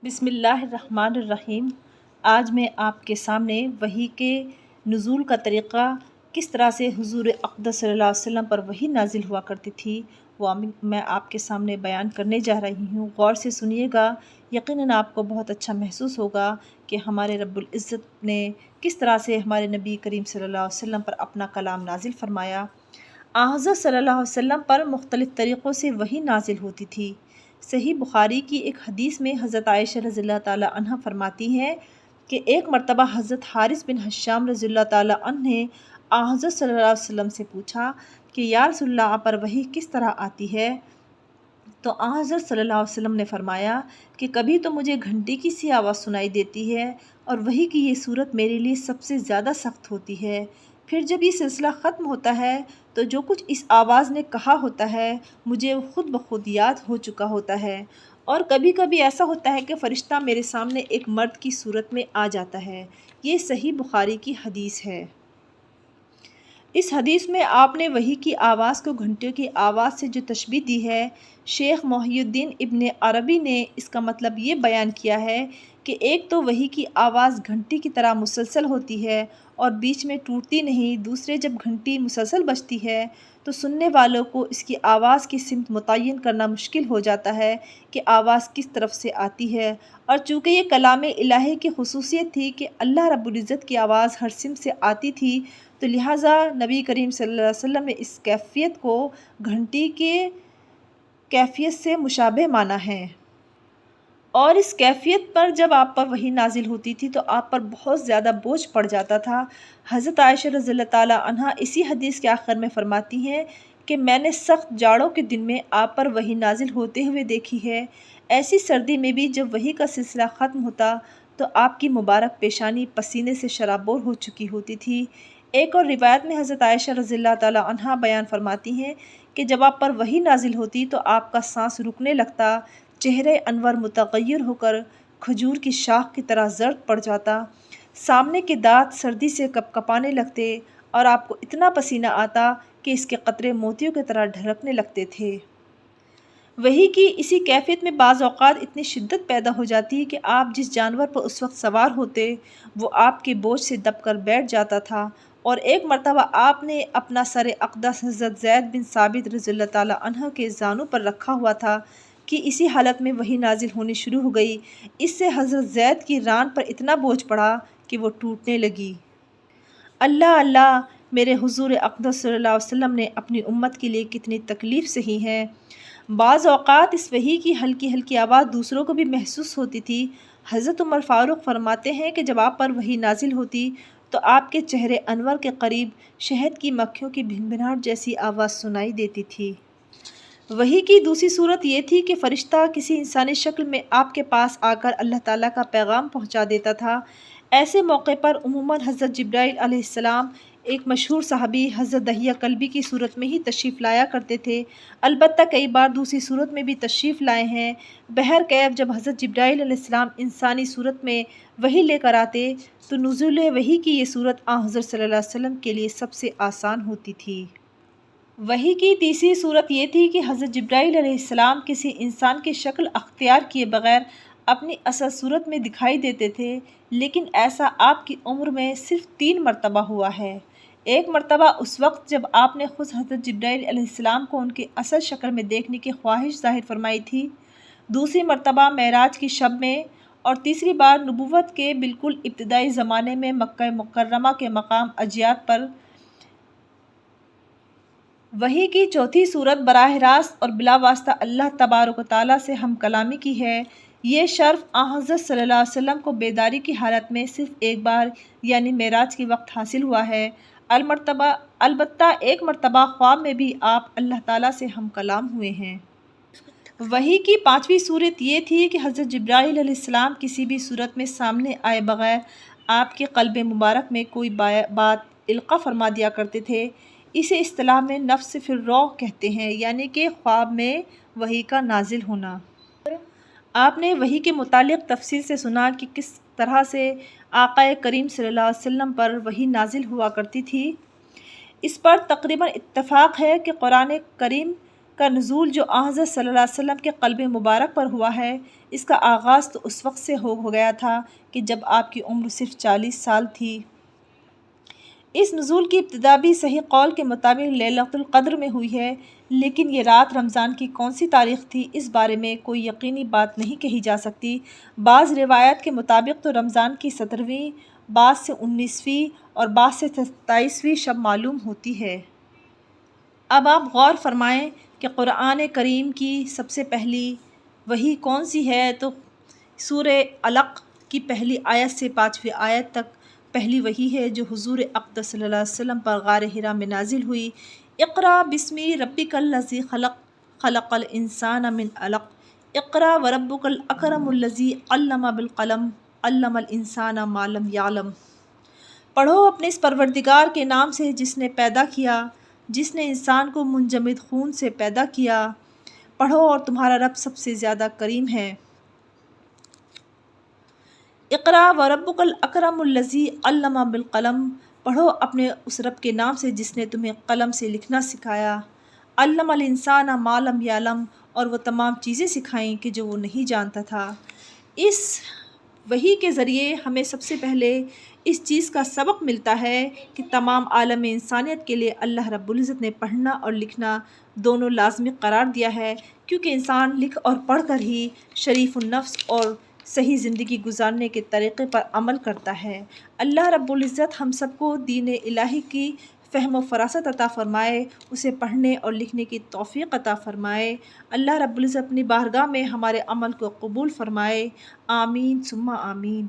بسم اللہ الرحمن الرحیم۔ آج میں آپ کے سامنے وحی کے نزول کا طریقہ، کس طرح سے حضور اقدس صلی اللہ علیہ وسلم پر وحی نازل ہوا کرتی تھی، وہ میں آپ کے سامنے بیان کرنے جا رہی ہوں۔ غور سے سنیے گا، یقیناً آپ کو بہت اچھا محسوس ہوگا کہ ہمارے رب العزت نے کس طرح سے ہمارے نبی کریم صلی اللہ علیہ وسلم پر اپنا کلام نازل فرمایا۔ حضرت صلی اللہ علیہ وسلم پر مختلف طریقوں سے وحی نازل ہوتی تھی۔ صحیح بخاری کی ایک حدیث میں حضرت عائشہ رضی اللہ تعالیٰ عنہ فرماتی ہیں کہ ایک مرتبہ حضرت حارث بن حشام رضی اللہ تعالیٰ عنہ نے حضرت صلی اللہ علیہ وسلم سے پوچھا کہ یا رسول اللہ، آپ پر وحی کس طرح آتی ہے؟ تو حضرت صلی اللہ علیہ وسلم نے فرمایا کہ کبھی تو مجھے گھنٹی کی سی آواز سنائی دیتی ہے اور وحی کی یہ صورت میرے لیے سب سے زیادہ سخت ہوتی ہے۔ پھر جب یہ سلسلہ ختم ہوتا ہے تو جو کچھ اس آواز نے کہا ہوتا ہے مجھے خود بخود یاد ہو چکا ہوتا ہے، اور کبھی کبھی ایسا ہوتا ہے کہ فرشتہ میرے سامنے ایک مرد کی صورت میں آ جاتا ہے۔ یہ صحیح بخاری کی حدیث ہے۔ اس حدیث میں آپ نے وحی کی آواز کو گھنٹیوں کی آواز سے جو تشبیہ دی ہے، شیخ محی الدین ابن عربی نے اس کا مطلب یہ بیان کیا ہے کہ ایک تو وحی کی آواز گھنٹی کی طرح مسلسل ہوتی ہے اور بیچ میں ٹوٹتی نہیں، دوسرے جب گھنٹی مسلسل بجتی ہے تو سننے والوں کو اس کی آواز کی سمت متعین کرنا مشکل ہو جاتا ہے کہ آواز کس طرف سے آتی ہے، اور چونکہ یہ کلام الہی کی خصوصیت تھی کہ اللہ رب العزت کی آواز ہر سمت سے آتی تھی، تو لہٰذا نبی کریم صلی اللہ علیہ وسلم نے اس کیفیت کو گھنٹی کے کیفیت سے مشابہ مانا ہے۔ اور اس کیفیت پر جب آپ پر وحی نازل ہوتی تھی تو آپ پر بہت زیادہ بوجھ پڑ جاتا تھا۔ حضرت عائشہ رضی اللہ تعالیٰ عنہ اسی حدیث کے آخر میں فرماتی ہیں کہ میں نے سخت جاڑوں کے دن میں آپ پر وحی نازل ہوتے ہوئے دیکھی ہے۔ ایسی سردی میں بھی جب وحی کا سلسلہ ختم ہوتا تو آپ کی مبارک پیشانی پسینے سے شرابور ہو چکی ہوتی تھی۔ ایک اور روایت میں حضرت عائشہ رضی اللہ تعالیٰ عنہ بیان فرماتی ہیں کہ جب آپ پر وحی نازل ہوتی تو آپ کا سانس رکنے لگتا، چہرے انور متغیر ہو کر کھجور کی شاخ کی طرح زرد پڑ جاتا، سامنے کے دانت سردی سے کپکپانے لگتے اور آپ کو اتنا پسینہ آتا کہ اس کے قطرے موتیوں کی طرح ڈھلکنے لگتے تھے۔ وحی کی اسی کیفیت میں بعض اوقات اتنی شدت پیدا ہو جاتی کہ آپ جس جانور پر اس وقت سوار ہوتے وہ آپ کے بوجھ سے دب کر بیٹھ جاتا تھا، اور ایک مرتبہ آپ نے اپنا سر اقدس حضرت زید بن ثابت رضی اللہ تعالیٰ عنہ کے زانوں پر رکھا ہوا تھا کہ اسی حالت میں وحی نازل ہونی شروع ہو گئی۔ اس سے حضرت زید کی ران پر اتنا بوجھ پڑا کہ وہ ٹوٹنے لگی۔ اللہ اللہ، میرے حضور اقدس صلی اللہ علیہ وسلم نے اپنی امت کے لیے کتنی تکلیف سہی ہے۔ بعض اوقات اس وحی کی ہلکی ہلکی آواز دوسروں کو بھی محسوس ہوتی تھی۔ حضرت عمر فاروق فرماتے ہیں کہ جب آپ پر وحی نازل ہوتی تو آپ کے چہرے انور کے قریب شہد کی مکھیوں کی بھنبھناہٹ جیسی آواز سنائی دیتی تھی۔ وحی کی دوسری صورت یہ تھی کہ فرشتہ کسی انسانی شکل میں آپ کے پاس آ کر اللہ تعالیٰ کا پیغام پہنچا دیتا تھا۔ ایسے موقع پر عموماً حضرت جبرائیل علیہ السلام ایک مشہور صحابی حضرت دحیہ کلبی کی صورت میں ہی تشریف لایا کرتے تھے، البتہ کئی بار دوسری صورت میں بھی تشریف لائے ہیں۔ بہرکیف جب حضرت جبرائیل علیہ السلام انسانی صورت میں وحی لے کر آتے تو نزول وحی کی یہ صورت حضرت صلی اللہ علیہ وسلم کے لیے سب سے آسان ہوتی تھی۔ وحی کی تیسری صورت یہ تھی کہ حضرت جبرائیل علیہ السلام کسی انسان کی شکل اختیار کیے بغیر اپنی اصل صورت میں دکھائی دیتے تھے، لیکن ایسا آپ کی عمر میں صرف 3 مرتبہ ہوا ہے۔ ایک مرتبہ اس وقت جب آپ نے خود حضرت جبرائیل علیہ السلام کو ان کی اصل شکل میں دیکھنے کی خواہش ظاہر فرمائی تھی، دوسری مرتبہ معراج کی شب میں، اور تیسری بار نبوت کے بالکل ابتدائی زمانے میں مکہ مکرمہ کے مقام اجیاد پر۔ وحی کی چوتھی صورت براہ راست اور بلا واسطہ اللہ تبارک و تعالیٰ سے ہم کلامی کی ہے۔ یہ شرف حضرت صلی اللہ علیہ وسلم کو بیداری کی حالت میں صرف ایک بار یعنی معراج کے وقت حاصل ہوا ہے۔ البتہ ایک مرتبہ خواب میں بھی آپ اللہ تعالیٰ سے ہم کلام ہوئے ہیں۔ وحی کی 5ویں صورت یہ تھی کہ حضرت جبرائیل علیہ السلام کسی بھی صورت میں سامنے آئے بغیر آپ کے قلب مبارک میں کوئی بات القاء فرما دیا کرتے تھے۔ اسے اصطلاح میں نفس فی الروح کہتے ہیں، یعنی کہ خواب میں وحی کا نازل ہونا۔ آپ نے وحی کے متعلق تفصیل سے سنا کہ کس طرح سے آقا کریم صلی اللہ علیہ وسلم پر وحی نازل ہوا کرتی تھی۔ اس پر تقریباً اتفاق ہے کہ قرآن کریم کا نزول جو حضرت صلی اللہ علیہ وسلم کے قلب مبارک پر ہوا ہے، اس کا آغاز تو اس وقت سے ہو گیا تھا کہ جب آپ کی عمر صرف 40 سال تھی۔ اس نزول کی ابتدا بھی صحیح قول کے مطابق لیلۃ القدر میں ہوئی ہے، لیکن یہ رات رمضان کی کون سی تاریخ تھی اس بارے میں کوئی یقینی بات نہیں کہی جا سکتی۔ بعض روایات کے مطابق تو رمضان کی 17ویں، بعض سے 19ویں اور بعض سے 27ویں شب معلوم ہوتی ہے۔ اب آپ غور فرمائیں کہ قرآن کریم کی سب سے پہلی وحی کون سی ہے، تو سورہ علق کی پہلی آیت سے 5ویں آیت تک پہلی وحی ہے جو حضور اقدس صلی اللہ علیہ وسلم پر غار حرا میں نازل ہوئی۔ اقرأ بسم ربک الذی خلق، خلق الانسان من علق، اقرأ وربک الاکرم الذی علم بالقلم، علم الانسان ما لم یعلم۔ پڑھو اپنے اس پروردگار کے نام سے جس نے پیدا کیا، جس نے انسان کو منجمد خون سے پیدا کیا۔ پڑھو اور تمہارا رب سب سے زیادہ کریم ہے۔ اقرأ وربک الاکرم الذی علم بالقلم، پڑھو اپنے اس رب کے نام سے جس نے تمہیں قلم سے لکھنا سکھایا۔ علم الانسان ما لم یعلم، اور وہ تمام چیزیں سکھائیں کہ جو وہ نہیں جانتا تھا۔ اس وحی کے ذریعے ہمیں سب سے پہلے اس چیز کا سبق ملتا ہے کہ تمام عالم انسانیت کے لیے اللہ رب العزت نے پڑھنا اور لکھنا دونوں لازمی قرار دیا ہے، کیونکہ انسان لکھ اور پڑھ کر ہی شریف النفس اور صحیح زندگی گزارنے کے طریقے پر عمل کرتا ہے۔ اللہ رب العزت ہم سب کو دین الہی کی فہم و فراست عطا فرمائے، اسے پڑھنے اور لکھنے کی توفیق عطا فرمائے۔ اللہ رب العزت اپنی بارگاہ میں ہمارے عمل کو قبول فرمائے۔ آمین ثم آمین۔